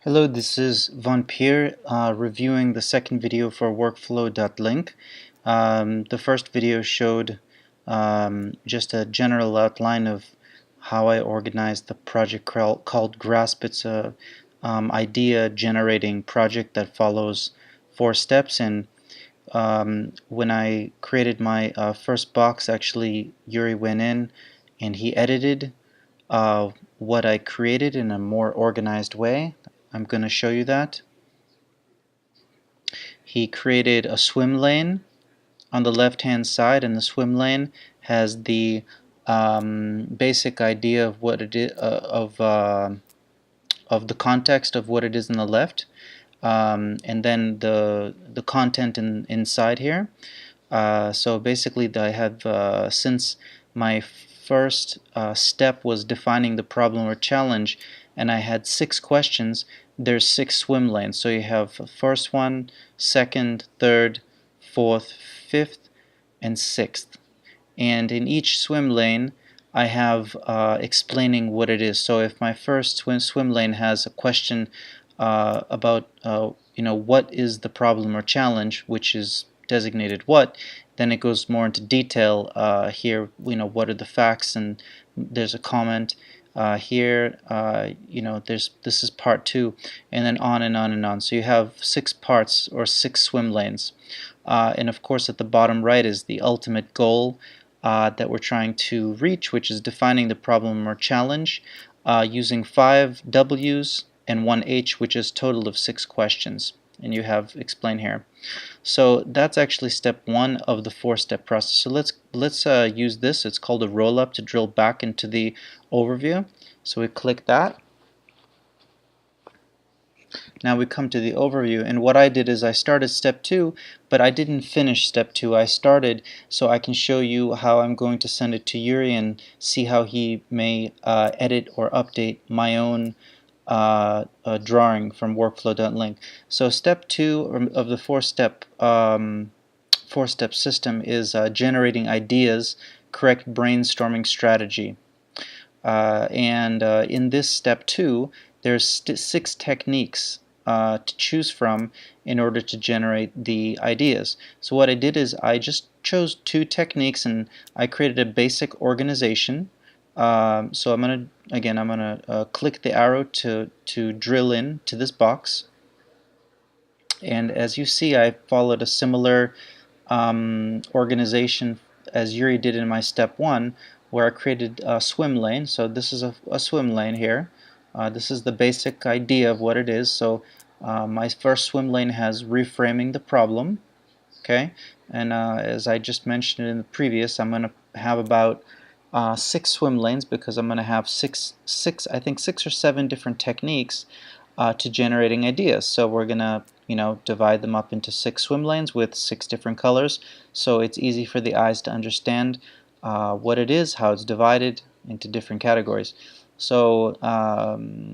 Hello, this is Von Peer reviewing the second video for Workflow.link. The first video showed just a general outline of how I organized the project called Grasp. It's a idea generating project that follows 4 steps, and when I created my first box, actually Yuri went in and he edited what I created in a more organized way. I'm going to show you that. He created a swim lane on the left hand side, and the swim lane has the basic idea of what it is, of the context of what it is on the left, and then the content inside here. So basically I have, since my first step was defining the problem or challenge, and I had 6 questions, there's 6 swim lanes. So you have first one, second, third, fourth, fifth, and sixth. And in each swim lane I have explaining what it is. So if my first swim lane has a question about what is the problem or challenge, which is designated what, then it goes more into detail. Here, what are the facts, and there's a comment. Here, this is part 2, and then on and on and on. So you have 6 parts or 6 swim lanes. And of course at the bottom right is the ultimate goal that we're trying to reach, which is defining the problem or challenge using 5 W's and 1 H, which is a total of 6 questions. And you have explained here. So that's actually step 1 of the 4-step process. So let's use this. It's called a roll-up to drill back into the overview. So we click that. Now we come to the overview, and what I did is I started step 2, but I didn't finish step 2. I started so I can show you how I'm going to send it to Yuri and see how he may edit or update my own drawing from Workflow.link. So step 2 of the 4-step system is generating ideas, correct brainstorming strategy. And in this step 2, there's 6 techniques to choose from in order to generate the ideas. So what I did is I just chose 2 techniques, and I created a basic organization. So I'm gonna click the arrow to drill in to this box, and as you see, I followed a similar organization as Yuri did in my step 1, where I created a swim lane. So this is a swim lane here. This is the basic idea of what it is. So my first swim lane has reframing the problem. Okay, and as I just mentioned in the previous, I'm going to have about 6 swim lanes, because I'm going to have I think 6 or 7 different techniques to generating ideas. So we're going to divide them up into 6 swim lanes with 6 different colors, so it's easy for the eyes to understand what it is, how it's divided into different categories. So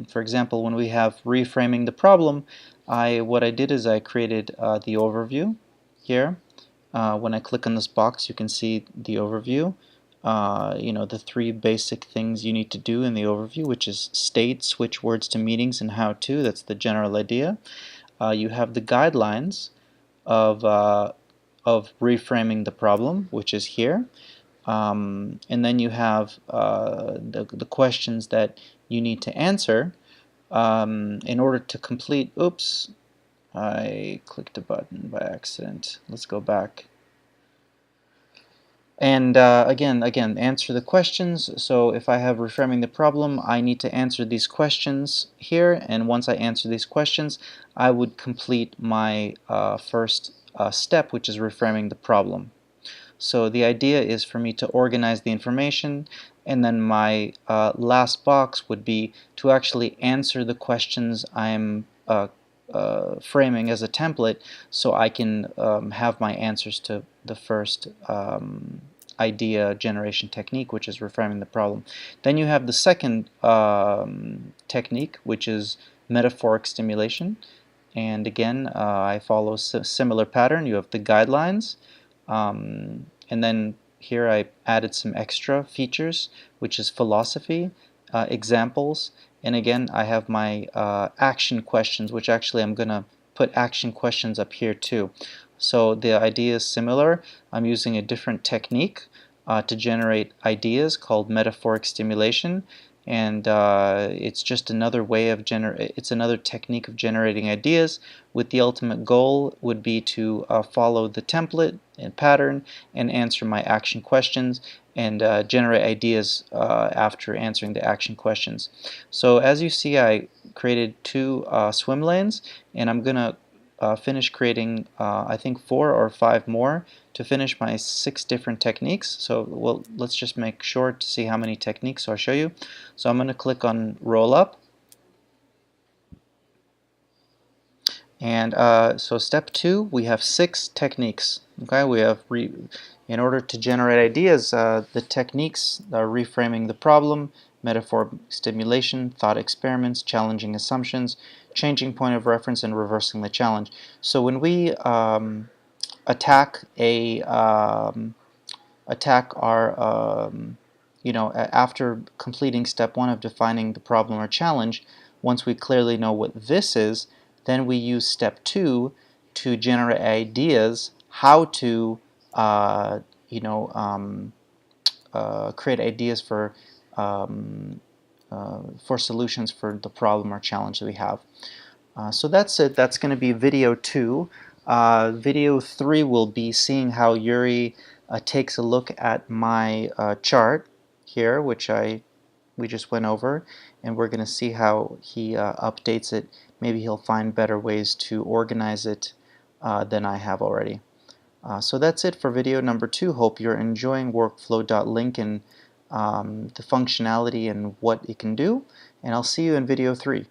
for example, when we have reframing the problem, what I did is I created the overview here. When I click on this box, you can see the overview. The 3 basic things you need to do in the overview, which is state, switch words to meanings, and how to. That's the general idea. You have the guidelines of reframing the problem, which is here. And then you have the questions that you need to answer in order to complete. Oops, I clicked a button by accident. Let's go back. And again, answer the questions. So if I have reframing the problem, I need to answer these questions here, and once I answer these questions, I would complete my first step, which is reframing the problem. So the idea is for me to organize the information, and then my last box would be to actually answer the questions I'm framing as a template, so I can have my answers to the first idea generation technique, which is reframing the problem. Then you have the second technique, which is metaphoric stimulation, and again I follow a similar pattern. You have the guidelines, and then here I added some extra features, which is philosophy, examples, and again I have my action questions, which actually I'm going to put action questions up here too. So the idea is similar. I'm using a different technique to generate ideas called metaphoric stimulation, and it's just another way of it's another technique of generating ideas, with the ultimate goal would be to follow the template and pattern and answer my action questions and generate ideas after answering the action questions. So as you see, I created two swim lanes, and I'm gonna finish creating I think 4 or 5 more to finish my 6 different techniques. So let's just make sure to see how many techniques, so I'll show you. So I'm going to click on roll up, and so step 2, we have 6 techniques. Okay, we have in order to generate ideas, the techniques are reframing the problem, metaphor stimulation, thought experiments, challenging assumptions, changing point of reference, and reversing the challenge. So when we attack our after completing step 1 of defining the problem or challenge, once we clearly know what this is, then we use step 2 to generate ideas how to create ideas for solutions for the problem or challenge that we have. So that's it. That's going to be video 2. Video 3 will be seeing how Yuri takes a look at my chart here, which we just went over, and we're going to see how he updates it. Maybe he'll find better ways to organize it than I have already. So that's it for video number 2. Hope you're enjoying Workflow.link and the functionality and what it can do, and I'll see you in video 3.